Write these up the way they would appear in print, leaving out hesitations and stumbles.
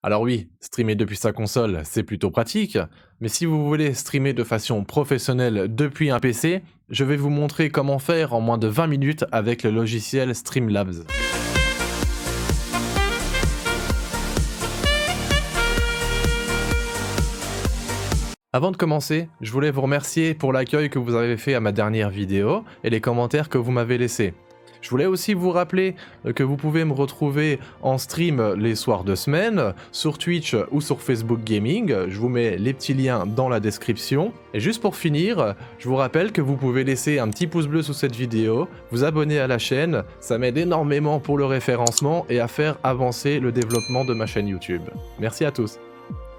Alors oui, streamer depuis sa console, c'est plutôt pratique, mais si vous voulez streamer de façon professionnelle depuis un PC, je vais vous montrer comment faire en moins de 20 minutes avec le logiciel Streamlabs. Avant de commencer, je voulais vous remercier pour l'accueil que vous avez fait à ma dernière vidéo et les commentaires que vous m'avez laissés. Je voulais aussi vous rappeler que vous pouvez me retrouver en stream les soirs de semaine, sur Twitch ou sur Facebook Gaming. Je vous mets les petits liens dans la description. Et juste pour finir, je vous rappelle que vous pouvez laisser un petit pouce bleu sous cette vidéo, vous abonner à la chaîne, ça m'aide énormément pour le référencement et à faire avancer le développement de ma chaîne YouTube. Merci à tous.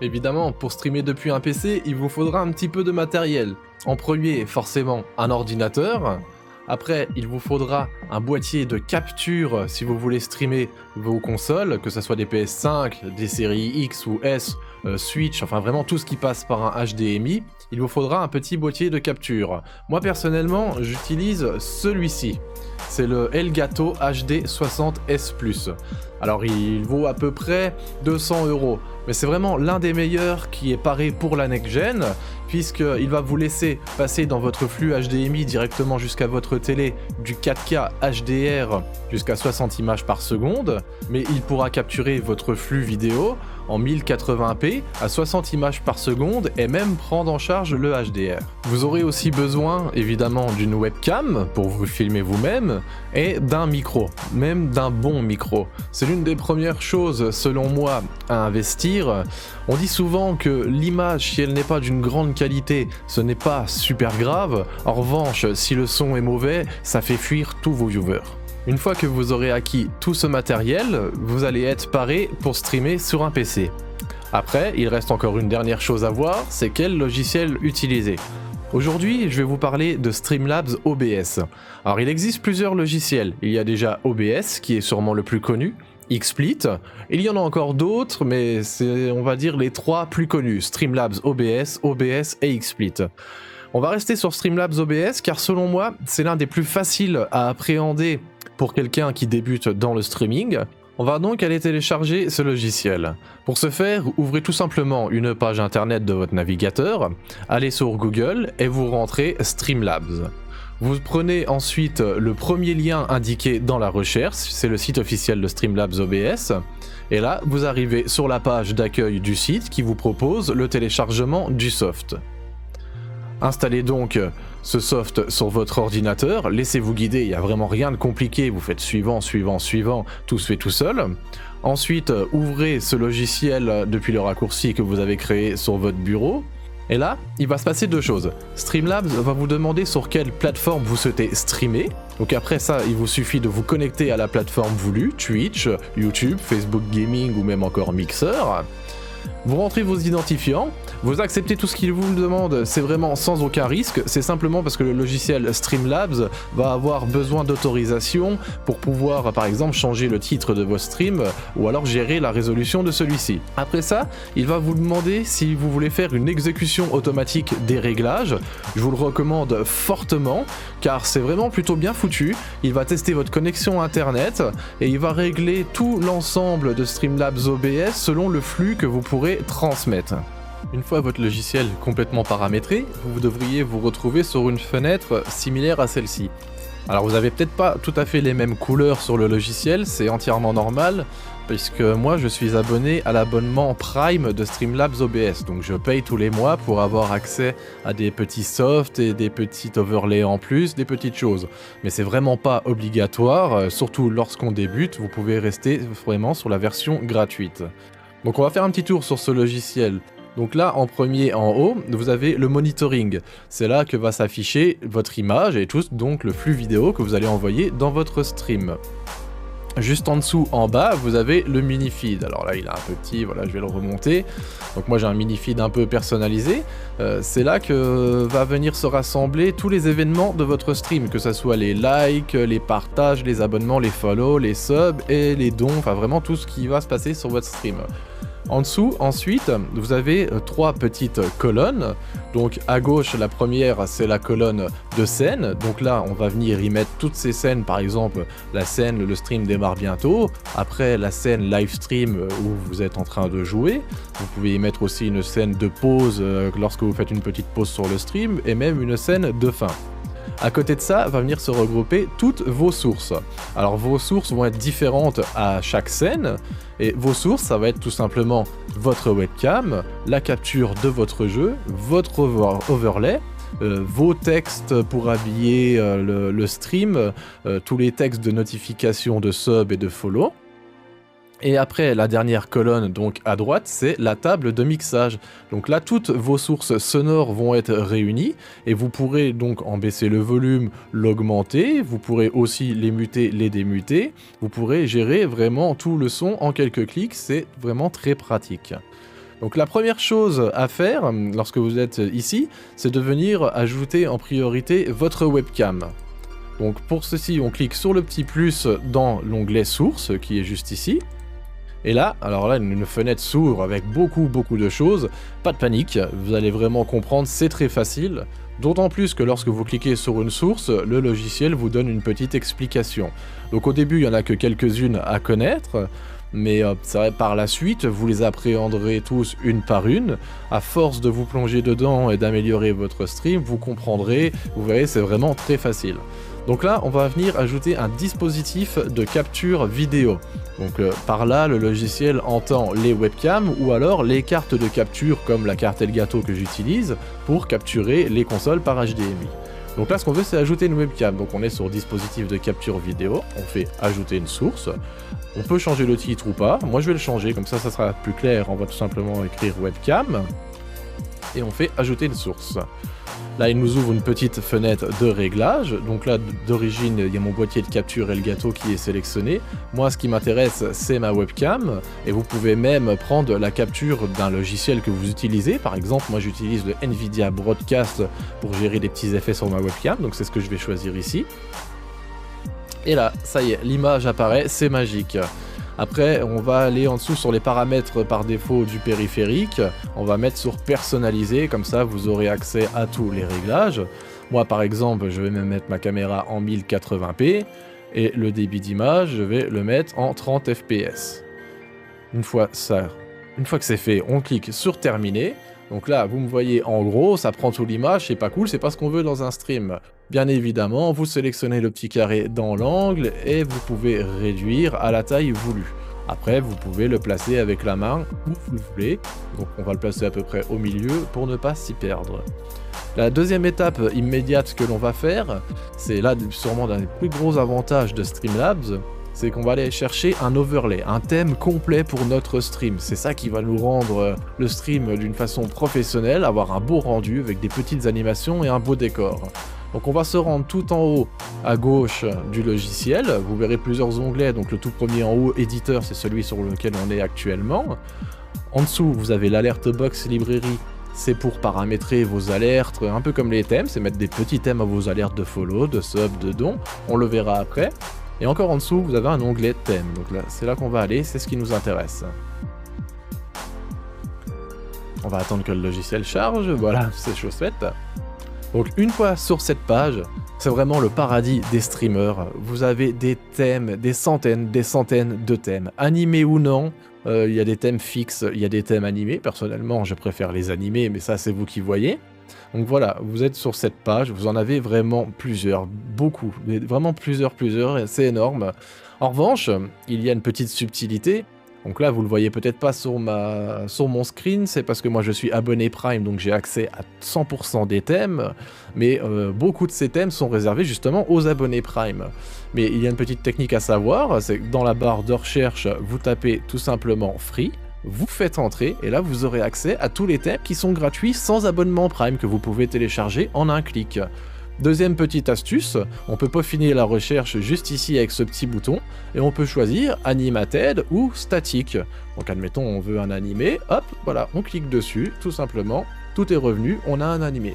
Évidemment, pour streamer depuis un PC, il vous faudra un petit peu de matériel. En premier, forcément, un ordinateur. Après, il vous faudra un boîtier de capture si vous voulez streamer vos consoles, que ce soit des PS5, des séries X ou S, Switch, enfin vraiment tout ce qui passe par un HDMI. Il vous faudra un petit boîtier de capture. Moi personnellement, j'utilise celui-ci. C'est le Elgato HD 60S Plus. Alors il vaut à peu près 200 €, mais c'est vraiment l'un des meilleurs qui est paré pour la next-gen, puisqu'il va vous laisser passer dans votre flux HDMI directement jusqu'à votre télé du 4K HDR jusqu'à 60 images par seconde, mais il pourra capturer votre flux vidéo en 1080p à 60 images par seconde et même prendre en charge le HDR. Vous aurez aussi besoin évidemment d'une webcam pour vous filmer vous-même et d'un micro, même d'un bon micro. C'est l'une des premières choses selon moi à investir. On dit souvent que l'image, si elle n'est pas d'une grande qualité, ce n'est pas super grave. En revanche, si le son est mauvais, ça fait fuir tous vos viewers. Une fois que vous aurez acquis tout ce matériel, vous allez être paré pour streamer sur un PC. Après, il reste encore une dernière chose à voir, c'est quel logiciel utiliser. Aujourd'hui, je vais vous parler de Streamlabs OBS. Alors il existe plusieurs logiciels. Il y a déjà OBS, qui est sûrement le plus connu, XSplit, il y en a encore d'autres, mais c'est, on va dire, les trois plus connus, Streamlabs OBS, OBS et XSplit. On va rester sur Streamlabs OBS car selon moi, c'est l'un des plus faciles à appréhender pour quelqu'un qui débute dans le streaming. On va donc aller télécharger ce logiciel. Pour ce faire, ouvrez tout simplement une page internet de votre navigateur, allez sur Google et vous rentrez Streamlabs. Vous prenez ensuite le premier lien indiqué dans la recherche, c'est le site officiel de Streamlabs OBS, et là vous arrivez sur la page d'accueil du site qui vous propose le téléchargement du soft. Installez donc ce soft sur votre ordinateur, laissez-vous guider, il n'y a vraiment rien de compliqué, vous faites suivant, suivant, suivant, tout se fait tout seul. Ensuite, ouvrez ce logiciel depuis le raccourci que vous avez créé sur votre bureau. Et là, il va se passer deux choses. Streamlabs va vous demander sur quelle plateforme vous souhaitez streamer. Donc après ça, il vous suffit de vous connecter à la plateforme voulue, Twitch, YouTube, Facebook Gaming ou même encore Mixer. Vous rentrez vos identifiants, vous acceptez tout ce qu'il vous demande, c'est vraiment sans aucun risque, c'est simplement parce que le logiciel Streamlabs va avoir besoin d'autorisation pour pouvoir par exemple changer le titre de vos streams ou alors gérer la résolution de celui-ci. Après ça, il va vous demander si vous voulez faire une exécution automatique des réglages. Je vous le recommande fortement car c'est vraiment plutôt bien foutu. Il va tester votre connexion internet et il va régler tout l'ensemble de Streamlabs OBS selon le flux que vous pourrez transmettre. Une fois votre logiciel complètement paramétré, vous devriez vous retrouver sur une fenêtre similaire à celle-ci. Alors vous avez peut-être pas tout à fait les mêmes couleurs sur le logiciel, c'est entièrement normal, puisque moi je suis abonné à l'abonnement Prime de Streamlabs OBS, donc je paye tous les mois pour avoir accès à des petits softs et des petits overlays en plus, des petites choses. Mais c'est vraiment pas obligatoire, surtout lorsqu'on débute, vous pouvez rester vraiment sur la version gratuite. Donc on va faire un petit tour sur ce logiciel. Donc là, en premier, en haut, vous avez le monitoring. C'est là que va s'afficher votre image et tout donc le flux vidéo que vous allez envoyer dans votre stream. Juste en dessous, en bas, vous avez le mini-feed. Alors là, il est un peu petit, voilà, je vais le remonter. Donc moi, j'ai un mini-feed un peu personnalisé. C'est là que va venir se rassembler tous les événements de votre stream, que ce soit les likes, les partages, les abonnements, les follow, les subs et les dons, enfin vraiment tout ce qui va se passer sur votre stream. En dessous, ensuite, vous avez 3 petites colonnes. Donc à gauche, la première, c'est la colonne de scène. Donc là, on va venir y mettre toutes ces scènes. Par exemple, la scène, le stream démarre bientôt. Après, la scène live stream où vous êtes en train de jouer. Vous pouvez y mettre aussi une scène de pause lorsque vous faites une petite pause sur le stream. Et même une scène de fin. À côté de ça, va venir se regrouper toutes vos sources. Alors vos sources vont être différentes à chaque scène, et vos sources, ça va être tout simplement votre webcam, la capture de votre jeu, votre overlay, vos textes pour habiller le stream, tous les textes de notification de sub et de follow. Et après, la dernière colonne, donc à droite, c'est la table de mixage. Donc là, toutes vos sources sonores vont être réunies, et vous pourrez donc en baisser le volume, l'augmenter, vous pourrez aussi les muter, les démuter, vous pourrez gérer vraiment tout le son en quelques clics, c'est vraiment très pratique. Donc la première chose à faire, lorsque vous êtes ici, c'est de venir ajouter en priorité votre webcam. Donc pour ceci, on clique sur le petit plus dans l'onglet source, qui est juste ici. Et là, alors là, une fenêtre s'ouvre avec beaucoup de choses. Pas de panique, vous allez vraiment comprendre, c'est très facile. D'autant plus que lorsque vous cliquez sur une source, le logiciel vous donne une petite explication. Donc au début, il n'y en a que quelques-unes à connaître, mais c'est vrai, par la suite, vous les appréhenderez tous une par une. À force de vous plonger dedans et d'améliorer votre stream, vous comprendrez, vous verrez, c'est vraiment très facile. Donc là, on va venir ajouter un dispositif de capture vidéo. Donc par là, le logiciel entend les webcams ou alors les cartes de capture comme la carte Elgato que j'utilise pour capturer les consoles par HDMI. Donc là, ce qu'on veut, c'est ajouter une webcam. Donc on est sur dispositif de capture vidéo, on fait ajouter une source. On peut changer le titre ou pas. Moi, je vais le changer, comme ça sera plus clair. On va tout simplement écrire webcam et on fait ajouter une source. Là, il nous ouvre une petite fenêtre de réglage. Donc là, d'origine, il y a mon boîtier de capture Elgato qui est sélectionné. Moi, ce qui m'intéresse, c'est ma webcam. Et vous pouvez même prendre la capture d'un logiciel que vous utilisez. Par exemple, moi, j'utilise le Nvidia Broadcast pour gérer des petits effets sur ma webcam. Donc c'est ce que je vais choisir ici. Et là, ça y est, l'image apparaît, c'est magique. Après, on va aller en dessous sur les paramètres par défaut du périphérique. On va mettre sur personnaliser, comme ça vous aurez accès à tous les réglages. Moi par exemple, je vais même mettre ma caméra en 1080p et le débit d'image, je vais le mettre en 30 fps. Une fois que c'est fait, on clique sur terminer. Donc là, vous me voyez en gros, ça prend toute l'image, c'est pas cool, c'est pas ce qu'on veut dans un stream. Bien évidemment, vous sélectionnez le petit carré dans l'angle et vous pouvez réduire à la taille voulue. Après, vous pouvez le placer avec la main où vous le voulez. Donc on va le placer à peu près au milieu pour ne pas s'y perdre. La deuxième étape immédiate que l'on va faire, c'est là sûrement l'un des plus gros avantages de Streamlabs, c'est qu'on va aller chercher un overlay, un thème complet pour notre stream. C'est ça qui va nous rendre le stream d'une façon professionnelle, avoir un beau rendu avec des petites animations et un beau décor. Donc on va se rendre tout en haut à gauche du logiciel, vous verrez plusieurs onglets, donc le tout premier en haut, éditeur, c'est celui sur lequel on est actuellement. En dessous, vous avez l'alerte box librairie, c'est pour paramétrer vos alertes, un peu comme les thèmes, c'est mettre des petits thèmes à vos alertes de follow, de sub, de don, on le verra après. Et encore en dessous, vous avez un onglet thème, donc là, c'est là qu'on va aller, c'est ce qui nous intéresse. On va attendre que le logiciel charge, voilà, c'est chose faite. Donc une fois sur cette page, c'est vraiment le paradis des streamers. Vous avez des thèmes, des centaines de thèmes. Animés ou non, il y a des thèmes fixes, il y a des thèmes animés. Personnellement, je préfère les animés, mais ça c'est vous qui voyez. Donc voilà, vous êtes sur cette page, vous en avez vraiment plusieurs, beaucoup, vraiment plusieurs, c'est énorme. En revanche, il y a une petite subtilité. Donc là, vous le voyez peut-être pas sur mon screen, c'est parce que moi je suis abonné Prime, donc j'ai accès à 100% des thèmes, mais beaucoup de ces thèmes sont réservés justement aux abonnés Prime. Mais il y a une petite technique à savoir, c'est que dans la barre de recherche, vous tapez tout simplement Free, vous faites entrer, et là vous aurez accès à tous les thèmes qui sont gratuits sans abonnement Prime, que vous pouvez télécharger en un clic. Deuxième petite astuce, on peut peaufiner la recherche juste ici avec ce petit bouton, et on peut choisir Animated ou Statique. Donc admettons on veut un animé, hop, voilà, on clique dessus, tout simplement, tout est revenu, on a un animé.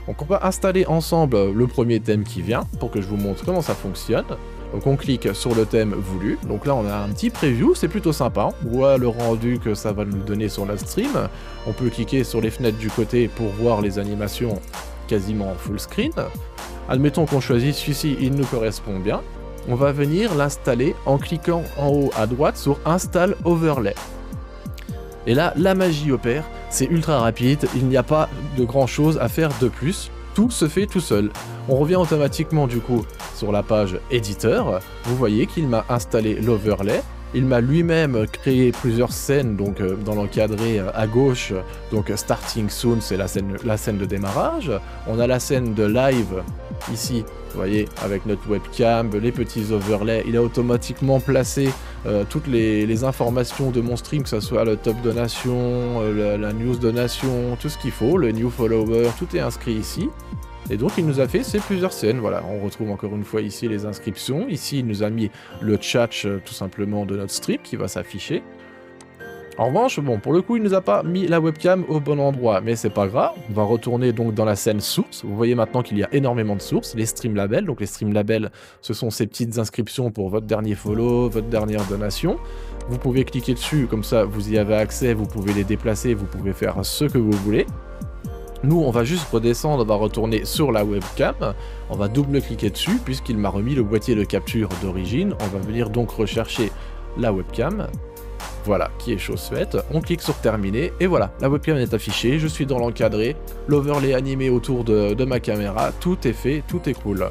Donc on va installer ensemble le premier thème qui vient, pour que je vous montre comment ça fonctionne. Donc on clique sur le thème voulu. Donc là on a un petit preview, c'est plutôt sympa. On voit le rendu que ça va nous donner sur notre stream. On peut cliquer sur les fenêtres du côté pour voir les animations quasiment en full screen. Admettons qu'on choisisse celui-ci, il nous correspond bien. On va venir l'installer en cliquant en haut à droite sur Install Overlay. Et là, la magie opère, c'est ultra rapide, il n'y a pas de grand chose à faire de plus. Tout se fait tout seul. On revient automatiquement du coup sur la page éditeur. Vous voyez qu'il m'a installé l'overlay. Il m'a lui-même créé plusieurs scènes, donc dans l'encadré à gauche, donc Starting Soon, c'est la scène de démarrage. On a la scène de live, ici, vous voyez, avec notre webcam, les petits overlays. Il a automatiquement placé toutes les informations de mon stream, que ce soit le top donation, la news donation, tout ce qu'il faut, le new follower, tout est inscrit ici. Et donc il nous a fait ces plusieurs scènes, voilà, on retrouve encore une fois ici les inscriptions, ici il nous a mis le chat tout simplement de notre stream qui va s'afficher. En revanche, bon, pour le coup il nous a pas mis la webcam au bon endroit, mais c'est pas grave, on va retourner donc dans la scène source. Vous voyez maintenant qu'il y a énormément de sources, les stream labels, donc les stream labels ce sont ces petites inscriptions pour votre dernier follow, votre dernière donation. Vous pouvez cliquer dessus, comme ça vous y avez accès, vous pouvez les déplacer, vous pouvez faire ce que vous voulez. Nous, on va juste redescendre, on va retourner sur la webcam, on va double-cliquer dessus puisqu'il m'a remis le boîtier de capture d'origine. On va venir donc rechercher la webcam, voilà, qui est chose faite. On clique sur terminer et voilà, la webcam est affichée, je suis dans l'encadré, l'overlay animé autour de ma caméra, tout est fait, tout est cool.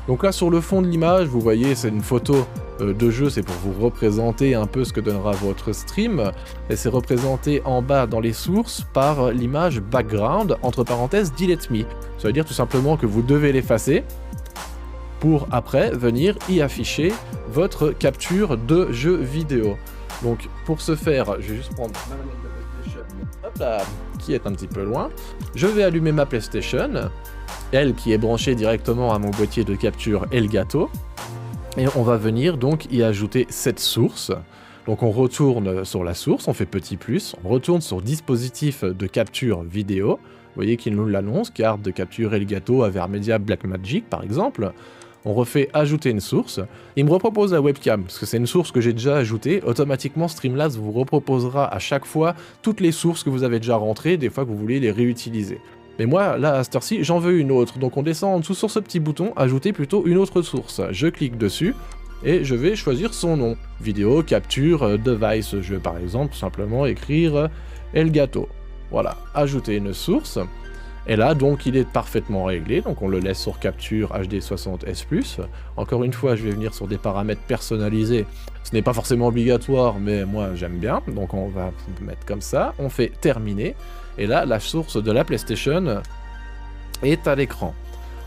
Donc là, sur le fond de l'image, vous voyez, c'est une photo de jeu, c'est pour vous représenter un peu ce que donnera votre stream, et c'est représenté en bas dans les sources par l'image background, entre parenthèses, delete me. Ça veut dire tout simplement que vous devez l'effacer pour après venir y afficher votre capture de jeu vidéo. Donc pour ce faire, je vais juste prendre ma manette de PlayStation, hop là, qui est un petit peu loin. Je vais allumer ma PlayStation, elle qui est branchée directement à mon boîtier de capture Elgato. Et on va venir donc y ajouter cette source. Donc on retourne sur la source, on fait petit plus, on retourne sur dispositif de capture vidéo. Vous voyez qu'il nous l'annonce, carte de capture Elgato, Avermedia, Blackmagic par exemple. On refait ajouter une source. Il me repropose la webcam, parce que c'est une source que j'ai déjà ajoutée. Automatiquement, Streamlabs vous reproposera à chaque fois toutes les sources que vous avez déjà rentrées, des fois que vous voulez les réutiliser. Mais moi, là, à cette heure-ci, j'en veux une autre. Donc on descend en dessous sur ce petit bouton, ajouter plutôt une autre source. Je clique dessus, et je vais choisir son nom. Vidéo, capture, device. Je vais par exemple tout simplement écrire Elgato. Voilà, ajouter une source. Et là, donc, il est parfaitement réglé. Donc on le laisse sur capture HD60S+. Encore une fois, je vais venir sur des paramètres personnalisés. Ce n'est pas forcément obligatoire, mais moi, j'aime bien. Donc on va mettre comme ça. On fait terminer. Et là, la source de la PlayStation est à l'écran.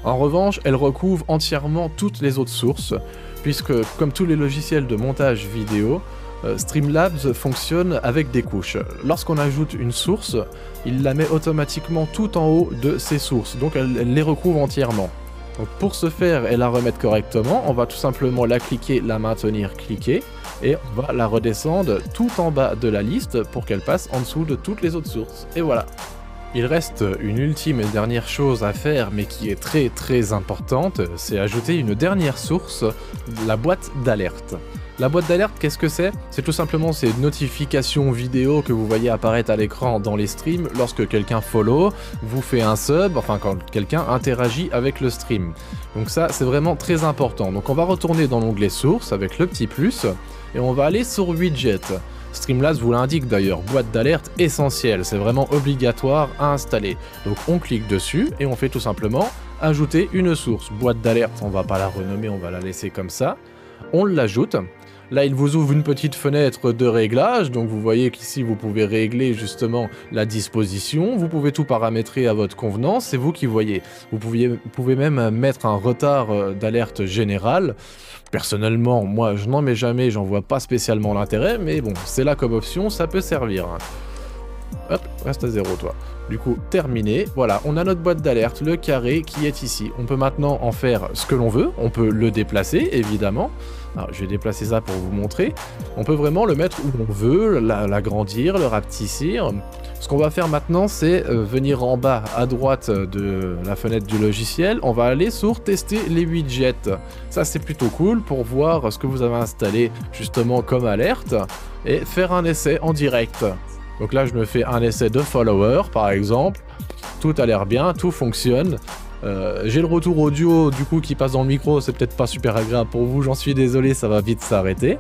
En revanche, elle recouvre entièrement toutes les autres sources, puisque, comme tous les logiciels de montage vidéo, Streamlabs fonctionne avec des couches. Lorsqu'on ajoute une source, il la met automatiquement tout en haut de ses sources, donc elle les recouvre entièrement. Donc pour ce faire et la remettre correctement, on va tout simplement la cliquer, la maintenir, cliquer, et on va la redescendre tout en bas de la liste pour qu'elle passe en dessous de toutes les autres sources. Et voilà. Il reste une ultime et dernière chose à faire, mais qui est très très importante, c'est ajouter une dernière source, la boîte d'alerte. La boîte d'alerte, qu'est-ce que c'est? C'est tout simplement ces notifications vidéo que vous voyez apparaître à l'écran dans les streams lorsque quelqu'un follow, vous fait un sub, enfin quand quelqu'un interagit avec le stream. Donc ça, c'est vraiment très important. Donc on va retourner dans l'onglet source avec le petit plus, et on va aller sur widget. Streamlabs vous l'indique d'ailleurs, boîte d'alerte essentielle, c'est vraiment obligatoire à installer. Donc on clique dessus et on fait tout simplement ajouter une source. Boîte d'alerte, on va pas la renommer, on va la laisser comme ça. On l'ajoute. Là, il vous ouvre une petite fenêtre de réglage, donc vous voyez qu'ici, vous pouvez régler justement la disposition, vous pouvez tout paramétrer à votre convenance, c'est vous qui voyez. Vous pouvez même mettre un retard d'alerte générale. Personnellement, moi, je n'en mets jamais, j'en vois pas spécialement l'intérêt, mais bon, c'est là comme option, ça peut servir. Hop, reste à 0 toi. Du coup, terminé. Voilà, on a notre boîte d'alerte, le carré qui est ici. On peut maintenant en faire ce que l'on veut. On peut le déplacer, évidemment. Alors, je vais déplacer ça pour vous montrer. On peut vraiment le mettre où on veut, l'agrandir, le rapetissir. Ce qu'on va faire maintenant, c'est venir en bas à droite de la fenêtre du logiciel. On va aller sur tester les widgets. Ça, c'est plutôt cool pour voir ce que vous avez installé justement comme alerte et faire un essai en direct. Donc là, je me fais un essai de follower, par exemple. Tout a l'air bien, tout fonctionne. J'ai le retour audio du coup qui passe dans le micro, c'est peut-être pas super agréable pour vous, j'en suis désolé, ça va vite s'arrêter.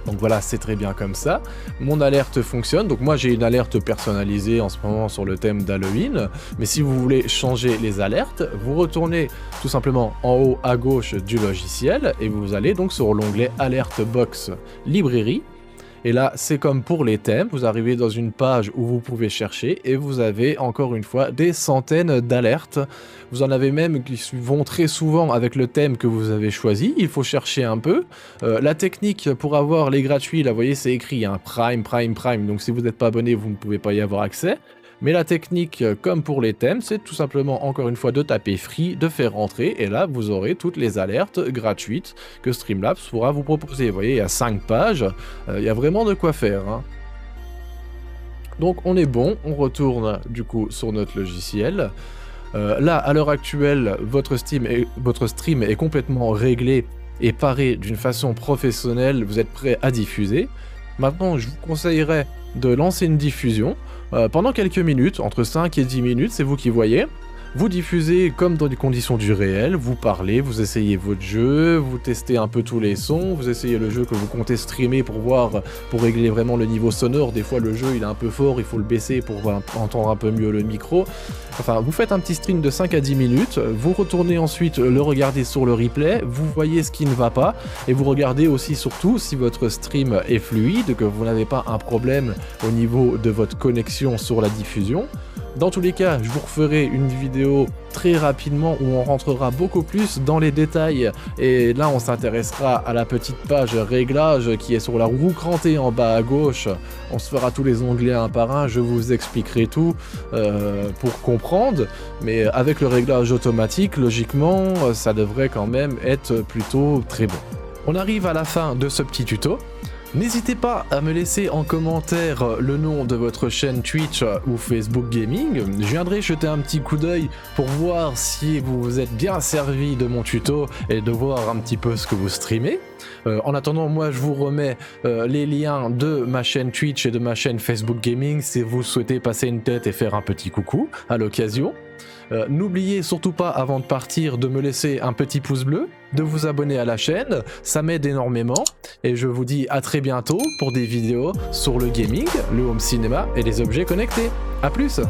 Donc voilà, c'est très bien comme ça. Mon alerte fonctionne, donc moi j'ai une alerte personnalisée en ce moment sur le thème d'Halloween, mais si vous voulez changer les alertes, vous retournez tout simplement en haut à gauche du logiciel et vous allez donc sur l'onglet Alert Box Librairie. Et là, c'est comme pour les thèmes, vous arrivez dans une page où vous pouvez chercher et vous avez encore une fois des centaines d'alertes. Vous en avez même qui vont très souvent avec le thème que vous avez choisi, il faut chercher un peu. La technique pour avoir les gratuits, là vous voyez c'est écrit, hein, Prime, Prime, Prime, donc si vous n'êtes pas abonné, vous ne pouvez pas y avoir accès. Mais la technique, comme pour les thèmes, c'est tout simplement, encore une fois, de taper Free, de faire rentrer, et là, vous aurez toutes les alertes gratuites que Streamlabs pourra vous proposer. Vous voyez, il y a 5 pages, il y a vraiment de quoi faire. Hein. Donc, on est bon, on retourne, du coup, sur notre logiciel. Là, à l'heure actuelle, votre stream est complètement réglé et paré d'une façon professionnelle, vous êtes prêt à diffuser. Maintenant, je vous conseillerais de lancer une diffusion pendant quelques minutes, entre 5 et 10 minutes, c'est vous qui voyez. Vous diffusez comme dans des conditions du réel, vous parlez, vous essayez votre jeu, vous testez un peu tous les sons, vous essayez le jeu que vous comptez streamer pour voir, pour régler vraiment le niveau sonore. Des fois le jeu il est un peu fort, il faut le baisser pour entendre un peu mieux le micro. Enfin, vous faites un petit stream de 5 à 10 minutes, vous retournez ensuite le regarder sur le replay, vous voyez ce qui ne va pas, et vous regardez aussi surtout si votre stream est fluide, que vous n'avez pas un problème au niveau de votre connexion sur la diffusion. Dans tous les cas, je vous referai une vidéo très rapidement où on rentrera beaucoup plus dans les détails et là on s'intéressera à la petite page réglage qui est sur la roue crantée en bas à gauche. On se fera tous les onglets un par un, je vous expliquerai tout pour comprendre, mais avec le réglage automatique, logiquement, ça devrait quand même être plutôt très bon. On arrive à la fin de ce petit tuto. N'hésitez pas à me laisser en commentaire le nom de votre chaîne Twitch ou Facebook Gaming. Je viendrai jeter un petit coup d'œil pour voir si vous vous êtes bien servi de mon tuto et de voir un petit peu ce que vous streamez. En attendant, moi je vous remets les liens de ma chaîne Twitch et de ma chaîne Facebook Gaming si vous souhaitez passer une tête et faire un petit coucou à l'occasion. N'oubliez surtout pas avant de partir de me laisser un petit pouce bleu, de vous abonner à la chaîne, ça m'aide énormément et je vous dis à très bientôt pour des vidéos sur le gaming, le home cinéma et les objets connectés. A plus!